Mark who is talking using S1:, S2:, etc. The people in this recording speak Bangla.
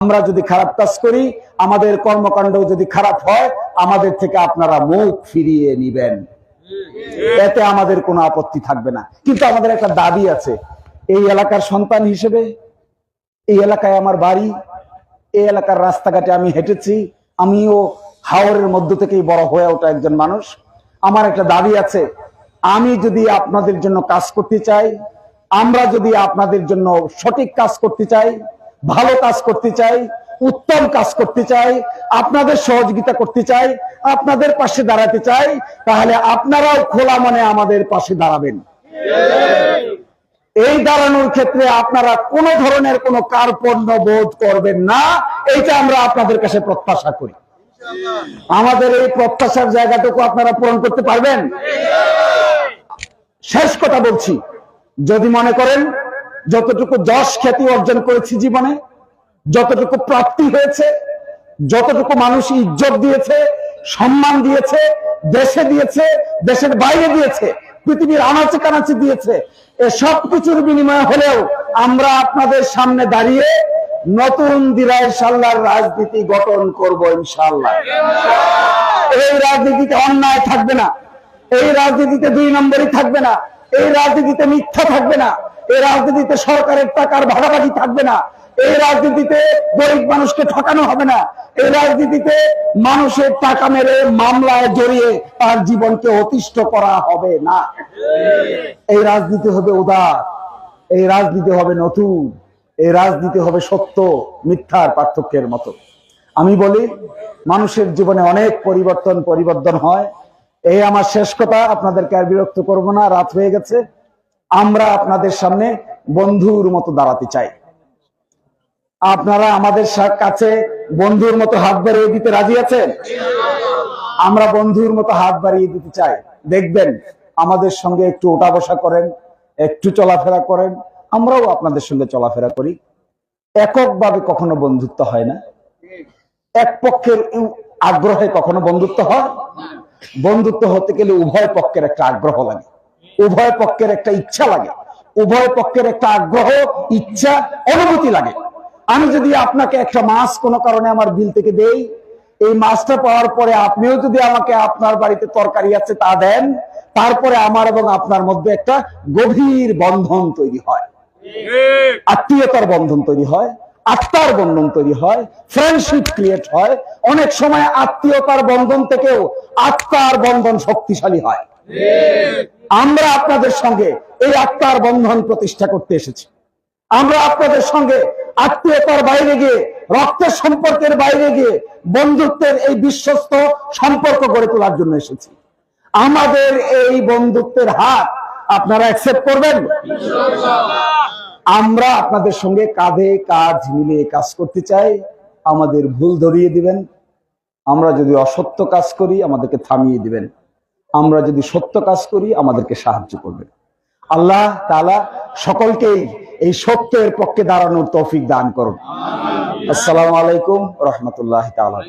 S1: আমরা যদি খারাপ কাজ করি, আমাদের কর্মকাণ্ড যদি খারাপ হয়, আমাদের থেকে আপনারা মুখ ফিরিয়ে নিবেন, এতে আমাদের কোনো আপত্তি থাকবে না। কিন্তু আমাদের একটা দাবি আছে, এই এলাকার সন্তান হিসেবে, এই এলাকায় আমার বাড়ি, এই এলাকার রাস্তাঘাটে আমি হেঁটেছি, আমিও হাওরের মধ্য থেকেই বড় হয়ে ওঠা একজন মানুষ। আমার একটা দাবি আছে, আমি যদি আপনাদের জন্য কাজ করতে চাই, আমরা যদি আপনাদের জন্য সঠিক কাজ করতে চাই, ভালো কাজ করতে চাই, উত্তম কাজ করতে চাই, আপনাদের সহযোগিতা করতে চাই, আপনাদের পাশে দাঁড়াতে চাই, তাহলে আপনারাও খোলা মনে আমাদের পাশে দাঁড়াবেন। এই দাঁড়ানোর ক্ষেত্রে আপনারা কোন ধরনের কোন কার্পণ্য বোধ করবেন না, এইটা আমরা আপনাদের কাছে প্রত্যাশা করি। আমাদের এই প্রত্যাশার জায়গাটুকু আপনারা পূরণ করতে পারবেন? শেষ কথা বলছি, যদি মনে করেন যতটুকু যশ খ্যাতি অর্জন করেছি জীবনে, যতটুকু প্রাপ্তি হয়েছে, যতটুকু মানুষ ইজ্জত দিয়েছে, সম্মান দিয়েছে, দেশে দিয়েছে, দেশের বাইরে দিয়েছে, পৃথিবীর আনাচে কানাচে দিয়েছে, এসব কিছুর বিনিময়ে হলেও আমরা আপনাদের সামনে দাঁড়িয়ে নতুন দিরায় সাল্লার রাজনীতি গঠন করব ইনশাআল্লাহ। এই রাজনীতিতে অন্যায় থাকবে না, এই রাজনীতিতে দুই নম্বরই থাকবে না, এই রাজনীতিতে মিথ্যা থাকবে না, এই রাজনীতিতে সরকারের টাকার ভাগাভাগি থাকবে না, এই রাজনীতিতে গরিব মানুষকে ঠকানো হবে না, এই রাজনীতিতে মানুষের টাকা মেরে মামলায় জড়িয়ে তার জীবনকে অতিষ্ঠ করা হবে না। এই রাজনীতি হবে উদার, এই রাজনীতি হবে নতুন, এই রাজনীতি হবে সত্য মিথ্যার পার্থক্যের মতো। আমি বলি, মানুষের জীবনে অনেক পরিবর্তন হয়। এই আমার শেষ কথা, আপনাদেরকে আর বিরক্ত করব না, রাত হয়ে গেছে। আমরা আপনাদের সামনে বন্ধুর মতো দাঁড়াতে চাই। আপনারা আমাদের কাছে বন্ধুর মতো হাত বাড়িয়ে দিতে রাজি আছেন? আমরা বন্ধুর মতো হাত বাড়িয়ে দিতে চাই। দেখবেন আমাদের সঙ্গে একটু ওঠা বসা করেন, একটু চলাফেরা করেন, আমরাও আপনাদের সঙ্গে চলাফেরা করি। এককভাবে কখনো বন্ধুত্ব হয় না, এক পক্ষের আগ্রহে কখনো বন্ধুত্ব হয়। বন্ধুত্ব হতে গেলে উভয় পক্ষের একটা আগ্রহ লাগে, উভয় পক্ষের একটা ইচ্ছা লাগে, উভয় পক্ষের একটা আগ্রহ, ইচ্ছা, অনুভূতি লাগে। আমি যদি আপনাকে একটা মাছ কোনো কারণে আমার বিল থেকে দেই, এই মাছটা পাওয়ার পরে আপনিও যদি আমাকে আপনার বাড়িতে তরকারি আছে তা দেন, তারপরে আমার এবং আপনার মধ্যে একটা গভীর বন্ধন তৈরি হয়, আত্মীয়তার বন্ধন তৈরি হয়, আত্মার বন্ধন তৈরি হয়, ফ্রেন্ডশিপ ক্রিয়েট হয়। অনেক সময় আত্মীয়তার বন্ধন থেকেও আত্মার বন্ধন শক্তিশালী হয়। আমরা আপনাদের সঙ্গে এই আত্মার বন্ধন প্রতিষ্ঠা করতে এসেছি। আমরা আপনাদের সঙ্গে আত্মীয়তার বাইরে গিয়ে, রক্তের সম্পর্কের বাইরে গিয়ে বন্ধুত্বের এই বিশ্বস্ত সম্পর্ক গড়ে তোলার জন্য এসেছি। আমাদের এই বন্ধুত্বের হাত আপনারা অ্যাকসেপ্ট করবেন? আমরা আপনাদের সঙ্গে কাঁধে কাঁধ মিলিয়ে কাজ করতে চাই। আমাদের ভুল ধরিয়ে দিবেন, আমরা যদি অসত্য কাজ করি আমাদেরকে থামিয়ে দিবেন, আমরা যদি সত্য কাজ করি আমাদেরকে সাহায্য করবেন। আল্লাহ তাআলা সকলকেই এই সত্যের পক্ষে দাঁড়ানোর তৌফিক দান করুন। আসসালামু আলাইকুম রাহমাতুল্লাহি তাআলা।